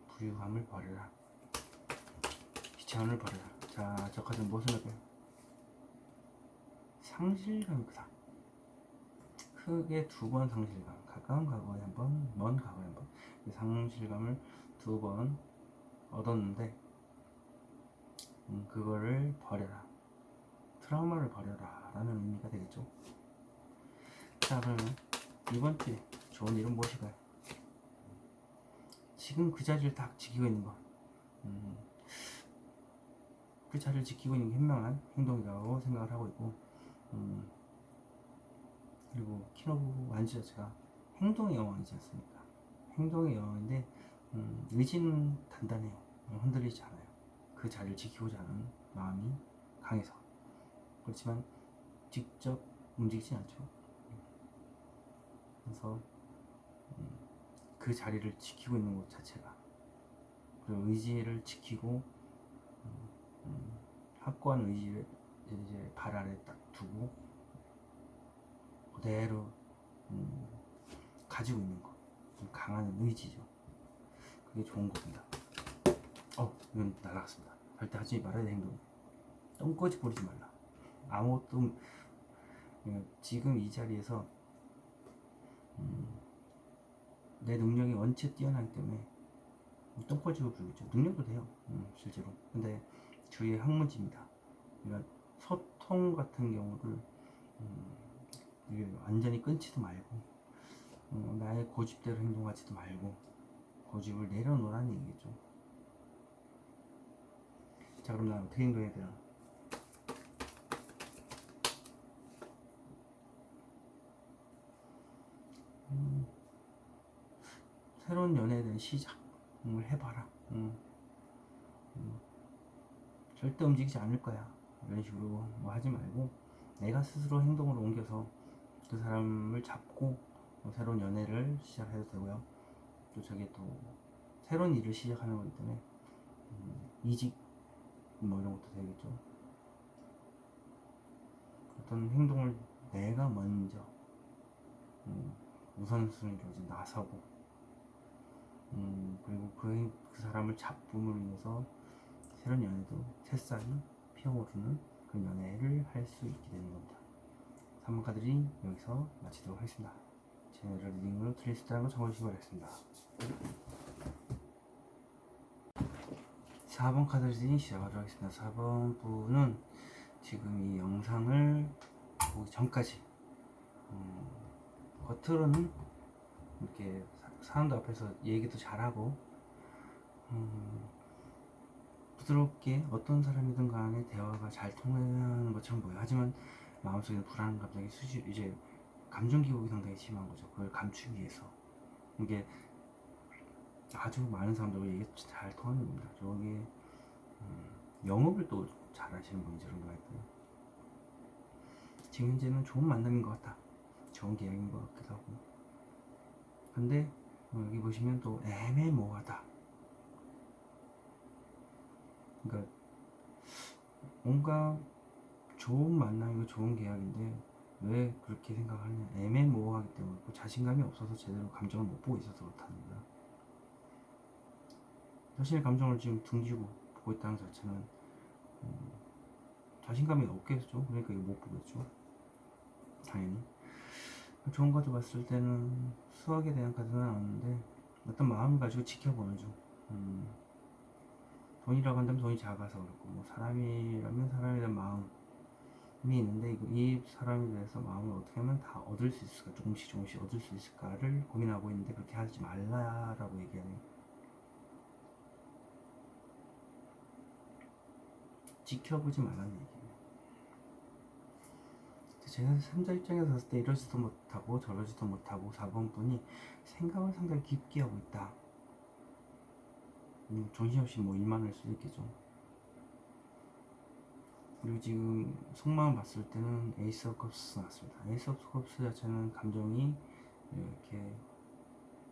부유함을 버려라. 귀찮음을 버려라. 자, 저 카드는 무엇을 할까요? 상실감이 크다. 크게 두 번 상실감. 가까운 과거에 한 번, 먼 과거에 한 번. 상실감을 두 번 얻었는데, 그거를 버려라. 트라우마를 버려라. 라는 의미가 되겠죠. 자, 그러면 이번 주에 좋은 일은 무엇일까요? 지금 그 자리를 딱 지키고 있는 것. 그 자리를 지키고 있는 게 현명한 행동이라고 생각을 하고 있고, 그리고 키노부 완지 자체가 행동의 여왕이지 않습니까? 행동의 여왕인데, 의지는 단단해요. 흔들리지 않아요. 그 자리를 지키고자 하는 마음이 강해서. 그렇지만 직접 움직이지 않죠. 그래서 그 자리를 지키고 있는 것 자체가, 그리고 의지를 지키고 확고한 의지를 이제 발 아래 딱 두고 그대로 가지고 있는 것, 좀 강한 의지죠. 그게 좋은 겁니다. 이건 날아갔습니다. 절대 하지 말아야 될 행동. 똥꼬지 부리지 말라. 아무것도 지금 이 자리에서 내 능력이 원체 뛰어나기 때문에 똥꼬집을 부리겠죠. 능력도 돼요. 실제로. 근데 주위에 항문지입니다. 그러니까 소통 같은 경우를 완전히 끊지도 말고, 나의 고집대로 행동하지도 말고, 고집을 내려놓으라는 얘기겠죠. 자, 그럼 난 어떻게 행동해야 되나? 새로운 연애에 대한 시작을 해봐라. 절대 움직이지 않을 거야. 이런 식으로 뭐 하지 말고 내가 스스로 행동을 옮겨서 그 사람을 잡고 새로운 연애를 시작해도 되고요. 또 저게 또 새로운 일을 시작하는 거기 때문에 이직 뭐 이런 것도 되겠죠. 어떤 행동을 내가 먼저 우선순위로 이제 나서고 그리고 그 사람을 잡음으로 인해서 새로운 연애도 새싹이 피어오르는 그런 연애를 할 수 있게 되는 겁니다. 3번 카드리 여기서 마치도록 하겠습니다. 제너럴 리딩으로 틀릴 수 있다는 걸 참고해주시기 바라겠습니다. 4번 카드 리딩 시작하도록 하겠습니다. 4번 분은 지금 이 영상을 보기 전까지 겉으로는 이렇게 사람들 앞에서 얘기도 잘하고 부드럽게 어떤 사람이든 간에 대화가 잘 통하는 것처럼 보여요. 하지만 마음속에는 불안한 감정이 이제 감정 기복이 상당히 심한 거죠. 그걸 감추기 위해서 이게 아주 많은 사람들과 얘기 잘 통하는 겁니다. 저게 영업을 또 잘하시는 분이 저런 거 같고요. 지금 현재는 좋은 만남인 것 같다. 좋은 계약인 것 같기도 하고. 근데 여기 보시면 또 애매모호하다. 그러니까 뭔가 좋은 만남이고 좋은 계약인데 왜 그렇게 생각하느냐. 애매모호하기 때문에 자신감이 없어서 제대로 감정을 못 보고 있어서 그렇다는 거야. 자신의 감정을 지금 등지고 보고 있다는 자체는 자신감이 없겠죠. 그러니까 이거 못 보겠죠. 당연히. 좋은 카드 봤을 때는 수학에 대한 카드는 나왔는데 어떤 마음을 가지고 지켜보는 중. 돈이라고 한다면 돈이 작아서 그렇고 뭐 사람이라면 사람에 대한 마음이 있는데 이 사람에 대해서 마음을 어떻게 하면 다 얻을 수 있을까, 조금씩 얻을 수 있을까를 고민하고 있는데 그렇게 하지 말라라고 얘기하네요. 지켜보지 말라는 얘기예요. 제가 3자 입장에서 봤을 때 이러지도 못하고 저러지도 못하고 4번 분이 생각을 상당히 깊게 하고 있다. 정신없이 뭐 일만 할 수도 있겠죠. 그리고 지금 속마음 봤을 때는 에이스 오브 컵스 나왔습니다. 에이스 오브 컵스 자체는 감정이 이렇게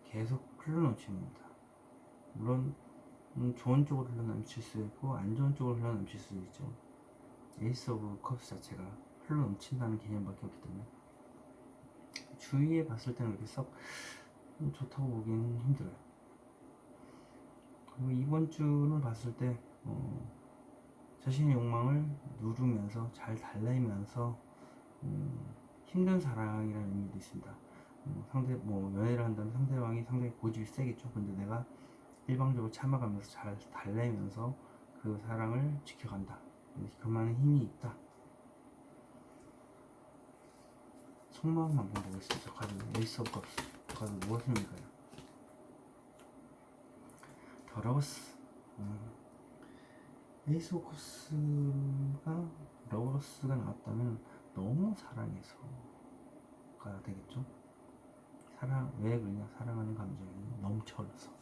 계속 흘러넘칩니다. 물론 좋은 쪽으로 흘러넘칠 수 있고 안 좋은 쪽으로 흘러넘칠 수 있죠. 에이스 오브 컵스 자체가 흘러넘친다는 개념밖에 없기 때문에 주위에 봤을 때는 그렇게 썩 좋다고 보기는 힘들어요. 그리고 이번 주는 봤을 때 자신의 욕망을 누르면서 잘 달래면서 힘든 사랑이라는 의미도 있습니다. 상대 연애를 한다면 상대방이 상당히 고집이 세겠죠. 근데 내가 일방적으로 참아가면서 잘 달래면서 그 사랑을 지켜간다. 그만한 힘이 있다. 속마음 한번 보겠습니다. 카드 에이스 오브 컵스. 카드 무엇입니까요? 더 러버스. 에이스 오브 컵스가 러버스가 나왔다면 너무 사랑해서가 되겠죠. 왜 그러냐? 사랑하는 감정이 넘쳐서.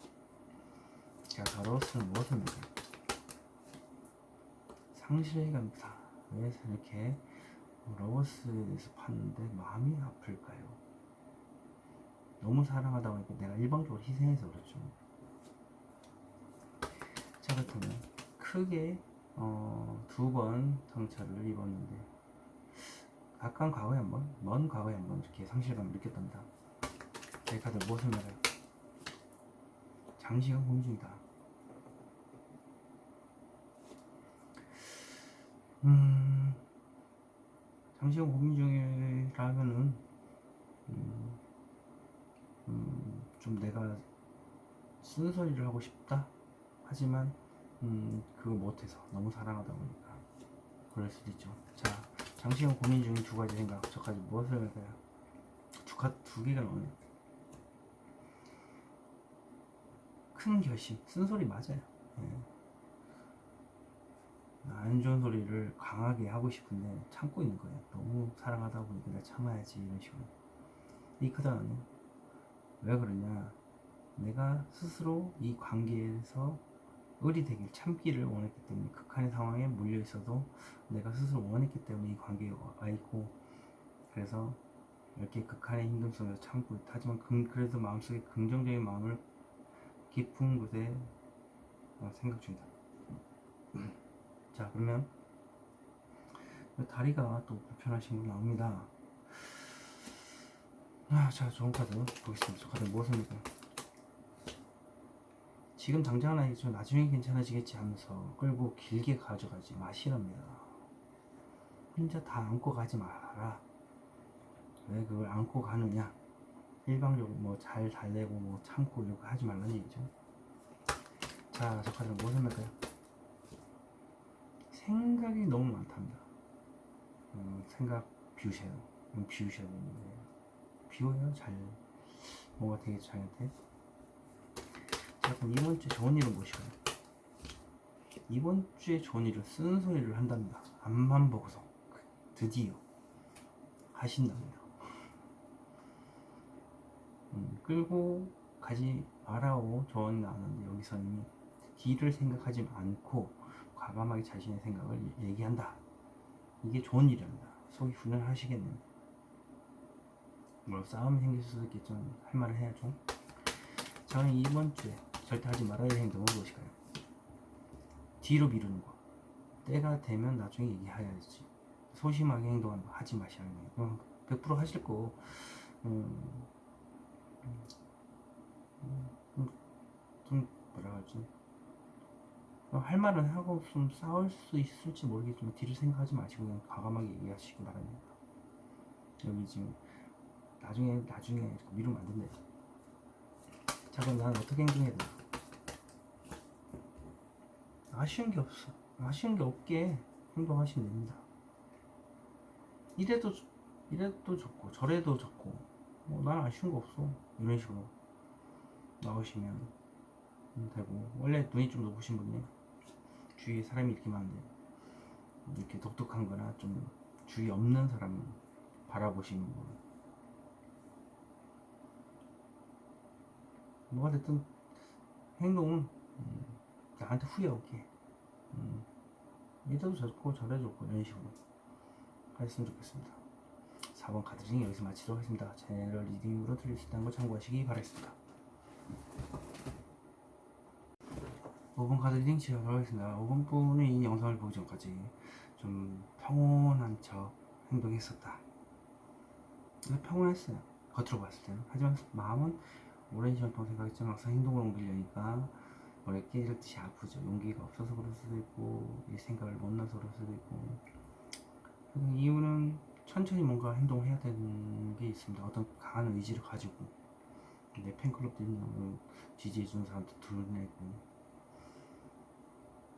자, 더 러버스는 무엇입니까? 상실감이다. 왜 이렇게 러버스에 대해서 봤는데 마음이 아플까요? 너무 사랑하다 보니까 내가 일방적으로 희생해서 그렇죠. 자, 그렇다면 크게 2번 상처를 입었는데 가까운 과거에 한번, 먼 과거에 한번 이렇게 상실감을 느꼈답니다. 제 카드 무엇을 말해요? 장시간 고민 중이다. 장시간 고민 중이라면은 좀 내가 쓴소리를 하고 싶다. 하지만 그거 못해서 너무 사랑하다 보니까 그럴 수도 있죠. 자, 장시간 고민 중인 두 가지 생각. 저까지 무엇을 할까요? 두 개가 나오네요. 큰 결심. 쓴소리 맞아요. 네. 안 좋은 소리를 강하게 하고 싶은데 참고 있는 거예요. 너무 사랑하다 보니까 내가 참아야지 이런 식으로. 이 크다는 왜 그러냐? 내가 스스로 이 관계에서 의리되길 참기를 원했기 때문에 극한의 상황에 몰려 있어도 내가 스스로 원했기 때문에 이 관계에 와 있고, 그래서 이렇게 극한의 힘듦 속에서 참고 있다. 하지만 그래도 마음속에 긍정적인 마음을 깊은 곳에 생각 중이다. 자, 그러면 다리가 또 불편하신 분 나옵니다. 자, 좋은 카드 보겠습니다. 저 카드 무엇입니까? 지금 당장은 아니지만 나중에 괜찮아지겠지 하면서 끌고 길게 가져가지 마시랍니다. 혼자 다 안고 가지 말아라. 왜 그걸 안고 가느냐? 일방적으로 뭐 잘 달래고 뭐 참고 이렇게 하지 말라는 얘기죠. 자, 저 카드는 무엇을 할까요? 생각이 너무 많답니다. 생각 비우셔야 되는데, 비워요. 잘 뭐가 되게 자기한테. 자, 그럼 이번 주 좋은 일은 무엇일까요? 이번 주에 좋은 일은 쓴소리를 한답니다. 앞만 보고서 드디어 하신답니다. 끌고 가지 말아오 조언이 나왔는데, 여기서 이미 뒤를 생각하지 않고 과감하게 자신의 생각을 얘기한다. 이게 좋은 일입니다. 속이 후련하시겠네요. 뭐 싸움이 생길 수도 있겠지만 할 말을 해야죠. 저는 이번 주에 절대 하지 말아야 할 행동은 무엇일까요? 뒤로 미루는 거. 때가 되면 나중에 얘기해야지. 소심하게 행동하는 거 하지 마시라는 거예요. 100% 하실 거. 좀 뭐라 하지? 할 말은 하고 좀 싸울 수 있을지 모르겠지만 뒤를 생각하지 마시고 그냥 과감하게 얘기하시기 바랍니다. 여기 지금 나중에 이렇게 미루면 안 된대요. 자, 그럼 나는 어떻게 행동해야 돼? 아쉬운 게 없어. 아쉬운 게 없게 행동하시면 됩니다. 이래도 좋고 저래도 좋고 난 아쉬운 거 없어. 이런 식으로 나오시면 되고, 원래 눈이 좀 높으신 분이 주위에 사람이 이렇게 많은데 이렇게 독특한 거나 좀 주위 없는 사람 바라보시는 거, 뭐가 됐든 행동은 나한테 후회 없게 이래도 좋고 저래도 좋고 이런 식으로 하셨으면 좋겠습니다. 4번 카드 리딩 여기서 마치도록 하겠습니다. 제너럴 리딩으로 드릴 수 있다는 거 참고하시기 바라겠습니다. 5번 카드 리딩 시작하도록 하겠습니다. 5번 분이 이 영상을 보기 전까지 좀 평온한 척 행동했었다. 평온했어요. 겉으로 봤을 때는. 하지만 마음은 오랜 시간 동안 생각했지만 막상 행동을 옮기려니까 원래 깨질 듯이 아프죠. 용기가 없어서 그럴 수도 있고 이 생각을 못 나서 그럴 수도 있고, 이유는 천천히 뭔가 행동을 해야 되는 게 있습니다. 어떤 강한 의지를 가지고 내 팬클럽도 있는 지지해주는 사람도 둘러내고,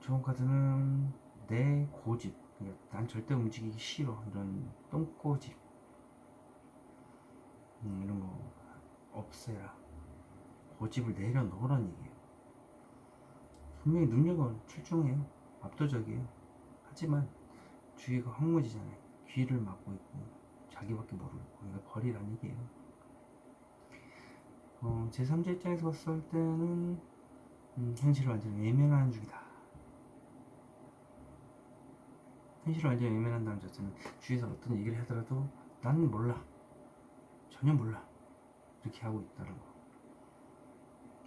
좋은 카드는 내 고집, 그러니까 난 절대 움직이기 싫어 이런 똥꼬집, 이런 거 없애라. 고집을 내려놓으라는 얘기예요. 분명히 능력은 출중해요. 압도적이에요. 하지만 주위가 황무지잖아요. 귀를 막고 있고 자기밖에 모르고, 이거 버리라는 얘기예요. 제3자 입장에서 봤을 때는 현실을 완전히 외면하는 중이다. 현실을 완전히 외면한다는 자체는 주위에서 어떤 얘기를 하더라도 나는 몰라, 전혀 몰라, 이렇게 하고 있다는 거.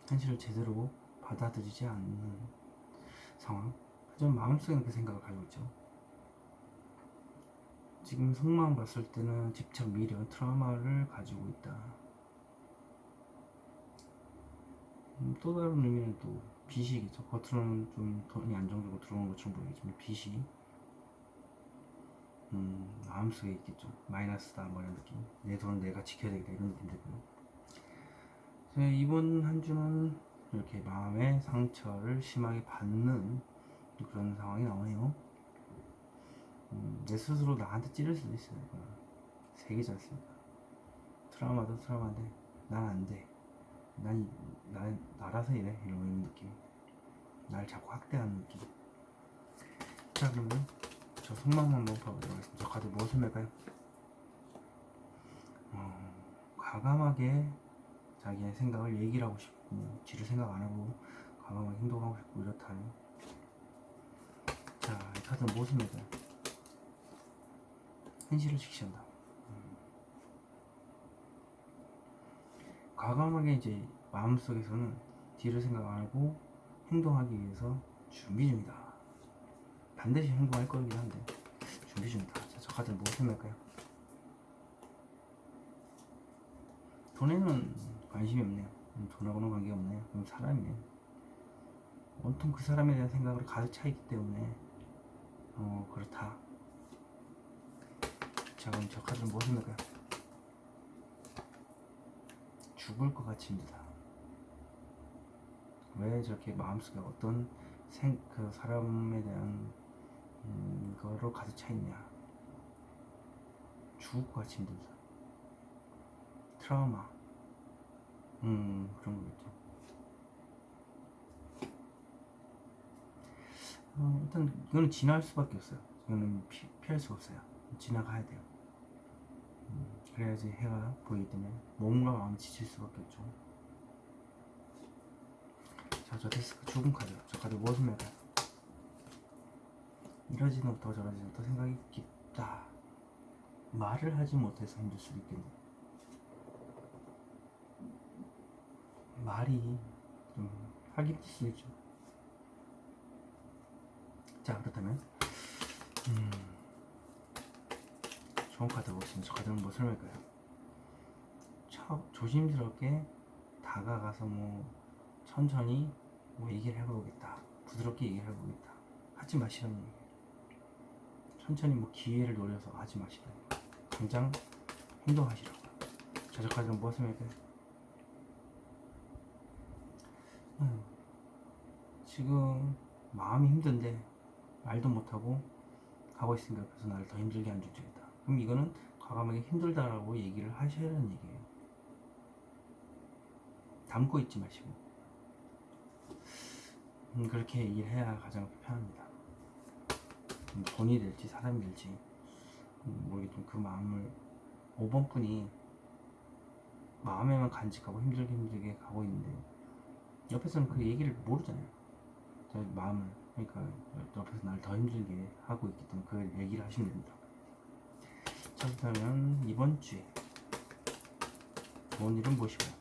현실을 제대로 받아들이지 않는 상황. 하지만 마음속에는 그 생각을 가지고 있죠. 지금 속마음 봤을 때는 집착, 미련, 트라우마를 가지고 있다. 또 다른 의미는 또 빚이겠죠. 겉으로는 좀 돈이 안정적으로 들어오는 것처럼 보이겠지만 빚이 마음속에 있겠죠. 마이너스다 뭐 이런 느낌. 내 돈은 내가 지켜야 되겠다 이런 느낌 들고요. 이번 한 주는 이렇게 마음의 상처를 심하게 받는 그런 상황이 나오네요. 내 스스로 나한테 찌를 수도 있어요. 세계지 않습니까? 트라우마도 트라우마인데 난 안 돼. 나라서 이래. 이런 느낌. 날 자꾸 학대하는 느낌. 자, 그러면 저 속마음 한번 봐보도록 하겠습니다. 저 카드 무엇을 맬까요? 과감하게 자기의 생각을 얘기를 하고 싶고 뒤를 생각 안 하고 과감하게 행동하고 싶고 이렇다니. 자, 이 카드는 무엇입니까? 현실을 직시한다. 과감하게 이제 마음속에서는 뒤를 생각 안 하고 행동하기 위해서 준비 중이다. 반드시 행동할 거긴 한데 준비 중이다. 자, 저 카드는 무엇일까요? 돈에는 관심이 없네요. 돈하고는 관계가 없네요. 그럼 사람이네요. 온통 그 사람에 대한 생각으로 가득 차 있기 때문에 그렇다. 자, 그럼 저 카드는 무엇입니까? 죽을 것 같이 힘들다. 왜 저렇게 마음속에 어떤 그 사람에 대한 거로 가득 차 있냐? 죽을 것 같이 힘들다. 트라우마. 그런 거겠죠. 일단 이거는 지나갈 수밖에 없어요. 이거는 피할 수가 없어요. 지나가야 돼요. 그래야지 해가 보이기 때문에 몸과 마음이 지칠 수밖에 없죠. 자, 저 데스크 죽은 카드. 저 카드 무엇입니까? 이러지는 못하고 저러지 못하고 생각이 깊다. 말을 하지 못해서 힘들 수도 있겠네. 말이 좀 하기 힘들 수도 있죠. 자, 그렇다면 좋은 카드 보겠습니다. 저 카드는 무엇을 할까요? 조심스럽게 다가가서 천천히 얘기를 해보겠다. 부드럽게 얘기를 해보겠다. 하지 마시라는 얘기예요. 천천히 기회를 노려서 하지 마시라는 얘기예요. 당장 행동하시라고. 자, 저 카드는 무엇을 할까요? 지금 마음이 힘든데 말도 못하고 가고 있으니까 그래서 나를 더 힘들게 안 주겠다. 그럼 이거는 과감하게 힘들다라고 얘기를 하셔야하는 얘기예요. 담고 있지 마시고 그렇게 얘기를 해야 가장 편합니다. 돈이 될지 사람이 될지 모르겠지만 그 마음을 5번 분이 마음에만 간직하고 힘들게 가고 있는데 옆에서는 그 얘기를 모르잖아요. 저 마음을. 그러니까 옆에서 날 더 힘들게 하고 있기 때문에 그 얘기를 하시면 됩니다. 자, 그렇다면 이번 주에 좋은 일은 무엇일까요?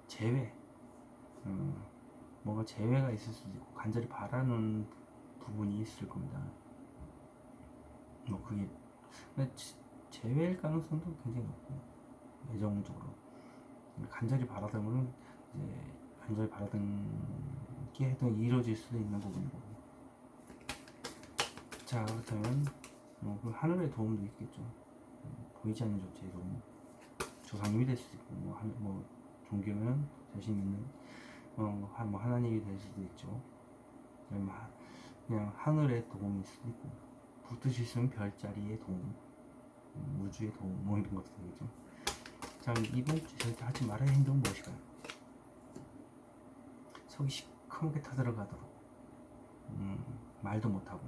재회. 뭔가 재회가 있을 수도 있고 간절히 바라는 부분이 있을 겁니다. 그게 재회일 가능성도 굉장히 높고 애정적으로 간절히 바라던 거는 이제 간절히 바라던 게 해도 이루어질 수도 있는 부분이고. 자, 그렇다면 그 하늘의 도움도 있겠죠. 보이지 않는 존재의 도움, 조상님이 될 수도 있고 종교면 자신 있는 하나님이 될 수도 있죠. 그냥 하늘의 도움일 수도 있고 붙으실 수 있는 별자리의 도움, 우주의 도움 이런 것도 되겠죠. 자, 이번 주 절대 하지 말아야 할 행동은 무엇일까요? 속이 시커멓게 타들어가도록 말도 못하고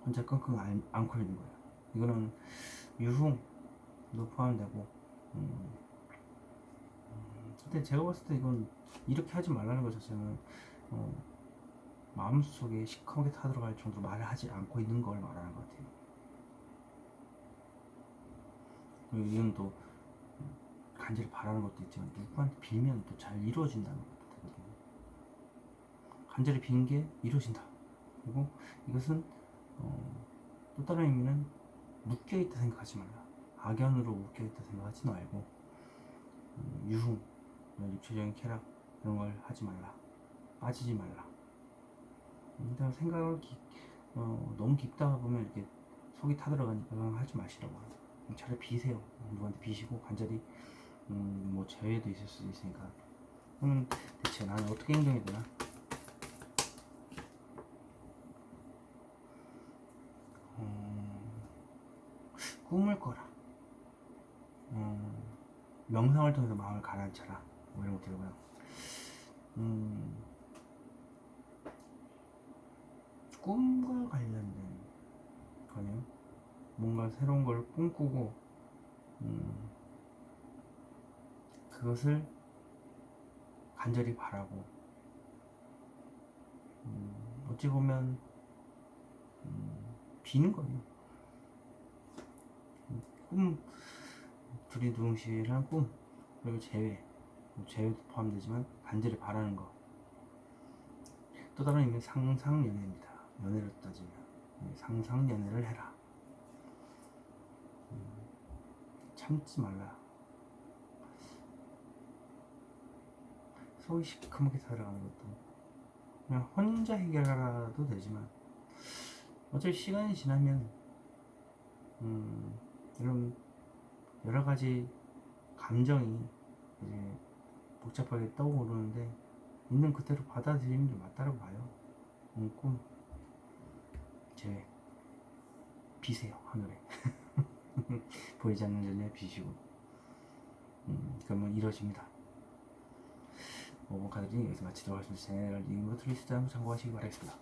혼자 끙끙 앓고 있는 거예요. 이거는 유흥도 포함되고 근데 제가 봤을 때 이건 이렇게 하지 말라는 것 자체는 마음속에 시커멓게 타들어갈 정도로 말을 하지 않고 있는 걸 말하는 것 같아요. 그리고 이건 또 간절히 바라는 것도 있지만 누구한테 빌면 또 잘 이루어진다는 것도 되거든요. 간절히 빈 게 이루어진다. 그리고 이것은 또 다른 의미는 묶여있다 생각하지 말라. 악연으로 묶여있다 생각하지 말고 유흥, 육체적인 쾌락 이런 걸 하지 말라. 빠지지 말라. 일단 생각을 너무 깊다 보면 이렇게 속이 타들어가니까 하지 마시라고. 차라리 비세요. 누구한테 비시고 간절히 재회도 있을 수도 있으니까. 그러면 대체 나는 어떻게 행동해야 되나? 꿈을 꿔라. 명상을 통해서 마음을 가라앉혀라. 이런 거 들어봐요. 꿈과 관련된 거네요. 뭔가 새로운 걸 꿈꾸고 그것을 간절히 바라고 어찌 보면 비는 거예요. 꿈, 두리둥실한 꿈, 그리고 재회도 포함되지만 간절히 바라는 거. 또 다른 의미는 상상연애입니다. 연애를 따지면 상상연애를 해라. 참지 말라. 속이 시커멓게 살아가는 것도 그냥 혼자 해결하라도 되지만 어차피 시간이 지나면 이런 여러 가지 감정이 이제 복잡하게 떠오르는데 있는 그대로 받아들이는 게 맞다고 봐요. 꿈 제 비세요 하늘에 보이지 않는 전에 비시고 그러면 이루어집니다. 5번 카드는 여기서 마치도록 하겠습니다. 채널 이름으로 틀릴 수 있다는 참고하시기 바라겠습니다.